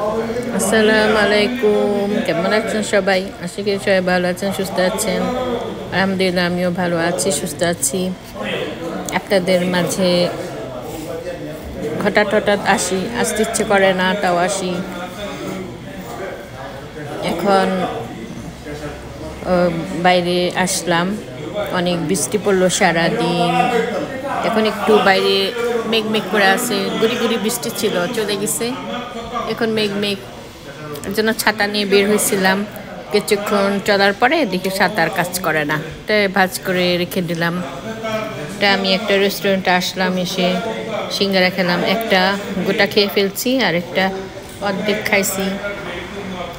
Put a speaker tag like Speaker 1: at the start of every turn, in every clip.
Speaker 1: আসসালামু আলাইকুম, কেমন আছেন সবাই? আশা করি সবাই ভালো আছেন, সুস্থ আছেন। আলহামদুলিল্লাহ, আমিও ভালো আছি, সুস্থ আছি। আপনাদের মাঝে হঠাৎ হঠাৎ আসতে ইচ্ছে করে না, তাও আসি। এখন বাইরে আসলাম, অনেক বৃষ্টি পড়লো সারাদিন। এখন একটু বাইরে মেঘ মেঘ করে আছে, গুড়ি গুড়ি বৃষ্টি ছিল, চলে গেছে। এখন মেঘ মেঘ, এর জন্য ছাতা নিয়ে বের হয়েছিলাম। কিছুক্ষণ চলার পরে দেখি ছাতার কাজ করে না, তাই ভাঁজ করে রেখে দিলাম। তা আমি একটা রেস্টুরেন্টে আসলাম, এসে সিঙ্গারা খেলাম। একটা গোটা খেয়ে ফেলছি, আর একটা অর্ধেক খাইছি।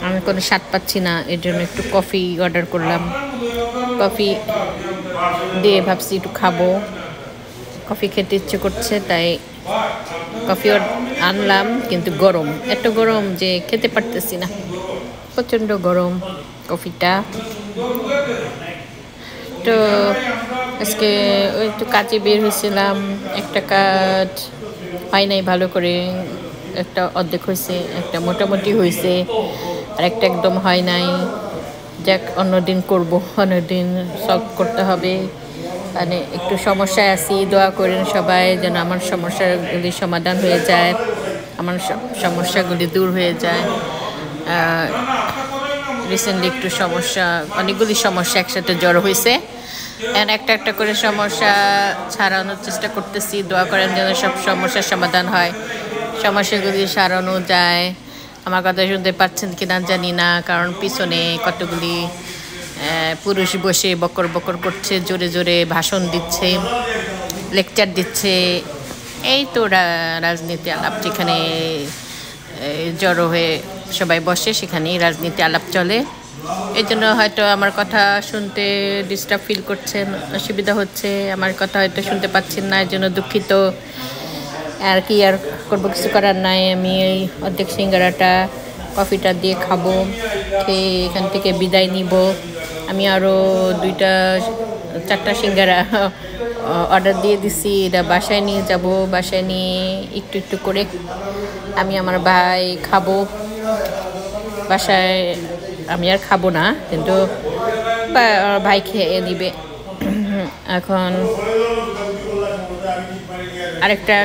Speaker 1: আমি কোনো স্বাদ পাচ্ছি না, এর জন্য একটু কফি অর্ডার করলাম। কফি দিয়ে ভাবছি একটু খাবো, কফি খেতে ইচ্ছে করছে, তাই কফি আনলাম। কিন্তু গরম, এত গরম যে খেতে পারতেছি না, প্রচণ্ড গরম কফিটা। তো আজকে ওই একটু কাজে বের হয়েছিলাম, একটা কাজ হয় নাই ভালো করে। একটা অর্ধেক হয়েছে, একটা মোটামুটি হয়েছে, আর একটা একদম হয় নাই। যাক, অন্যদিন করবো, অন্যদিন সলভ করতে হবে। মানে একটু সমস্যায় আছি, দোয়া করেন সবাই যেন আমার সমস্যাগুলি সমাধান হয়ে যায়, আমার সমস্যাগুলি দূর হয়ে যায়। রিসেন্টলি একটু সমস্যা, অনেকগুলি সমস্যা একসাথে জড়ো হয়েছে। একটা একটা করে সমস্যা ছাড়ানোর চেষ্টা করতেছি, দোয়া করেন যেন সব সমস্যার সমাধান হয়, সমস্যাগুলি সারানো যায়। আমার কথা শুনতে পাচ্ছেন কিনা জানি না, কারণ পিছনে কতগুলি পুরুষ বসে বকর বকর করছে, জোরে জোরে ভাষণ দিচ্ছে, লেকচার দিচ্ছে। এই তো রাজনীতি আলাপ, যেখানে জড়ো হয়ে সবাই বসে সেখানেই রাজনীতি আলাপ চলে। এই জন্য হয়তো আমার কথা শুনতে ডিস্টার্ব ফিল করছেন, অসুবিধা হচ্ছে, আমার কথা হয়তো শুনতে পাচ্ছেন না, এর জন্য দুঃখিত। আর কি আর করবো, কিছু করার নাই। আমি এই অর্ধেক সিঙ্গারাটা কফিটা দিয়ে খাবো, খেয়ে এখান থেকে বিদায় নিব। আমি আরও 2-4টা সিঙ্গারা অর্ডার দিয়ে দিছি, এটা বাসায় নিয়ে যাব। বাসায় নিয়ে একটু একটু করে আমি আমার ভাই খাবো। বাসায় আমি আর খাবো না, কিন্তু ভাই খেয়ে নিবে। এখন আরেকটা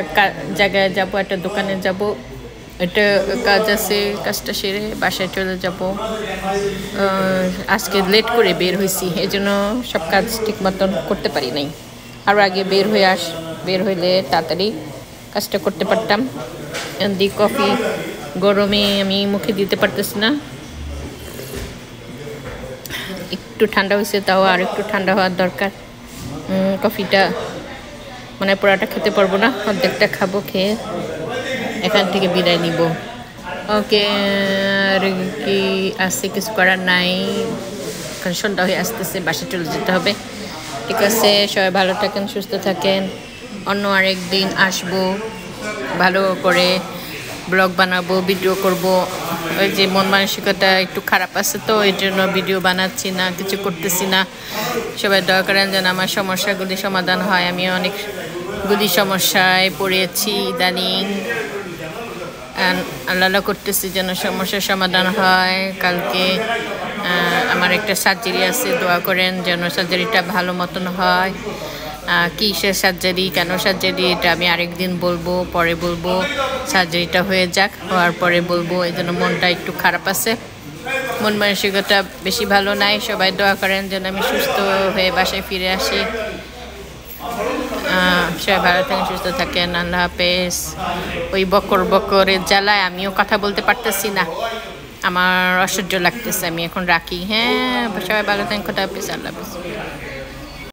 Speaker 1: জায়গায় যাব, একটা দোকানে যাব, একটা কাজ আছে, কাজটা সেরে বাসায় চলে যাব। আজকে লেট করে বের হয়েছি, এই জন্য সব কাজ ঠিক মতন করতে পারি নাই। আরও আগে বের হইলে তাড়াতাড়ি কাজটা করতে পারতাম। দি কফি গরমে আমি মুখে দিতে পারতেছি না, একটু ঠান্ডা হয়েছে, তাও আর একটু ঠান্ডা হওয়ার দরকার। কফিটা মানে পুরাটা খেতে পারবো না, অর্ধেকটা খাবো, খেয়ে এখান থেকে বিদায় নিব। ওকে, আর কি আসছে, কিছু করার নাই। এখন সন্ধ্যা হয়ে আসতেছে, বাসে চলে যেতে হবে। ঠিক আছে, সবাই ভালো থাকেন, সুস্থ থাকেন। অন্য আরেক দিন আসবো, ভালো করে ব্লগ বানাবো, ভিডিও করব। ওই যে মন মানসিকতা একটু খারাপ আছে, তো এই জন্য ভিডিও বানাচ্ছি না, কিছু করতেছি না। সবাই দয়া করেন যেন আমার সমস্যাগুলি সমাধান হয়। আমি অনেকগুলি সমস্যায় পড়েছি ইদানিং, আল্লাহ করতেছি যেন সমস্যার সমাধান হয়। কালকে আমার একটা সার্জারি আছে, দোয়া করেন যেন সার্জারিটা ভালো মতন হয়। কিসের সার্জারি, কেন সার্জারি, এটা আমি আরেকদিন বলবো, পরে বলবো। সার্জারিটা হয়ে যাক, হওয়ার পরে বলবো। এই জন্য মনটা একটু খারাপ আছে, মন মানসিকতা বেশি ভালো নাই। সবাই দোয়া করেন যেন আমি সুস্থ হয়ে বাসায় ফিরে আসি। সবাই ভালো থাকেন, সুস্থ থাকেন, আল্লাহ হাফেজ। ওই বকরের জ্বালায় আমিও কথা বলতে পারতেছি না, আমার অসহ্য লাগতেছে। আমি এখন রাখি। হ্যাঁ, সবাই ভালো থাকেন, খোদা হাফেজ, আল্লাহ হাফেজ।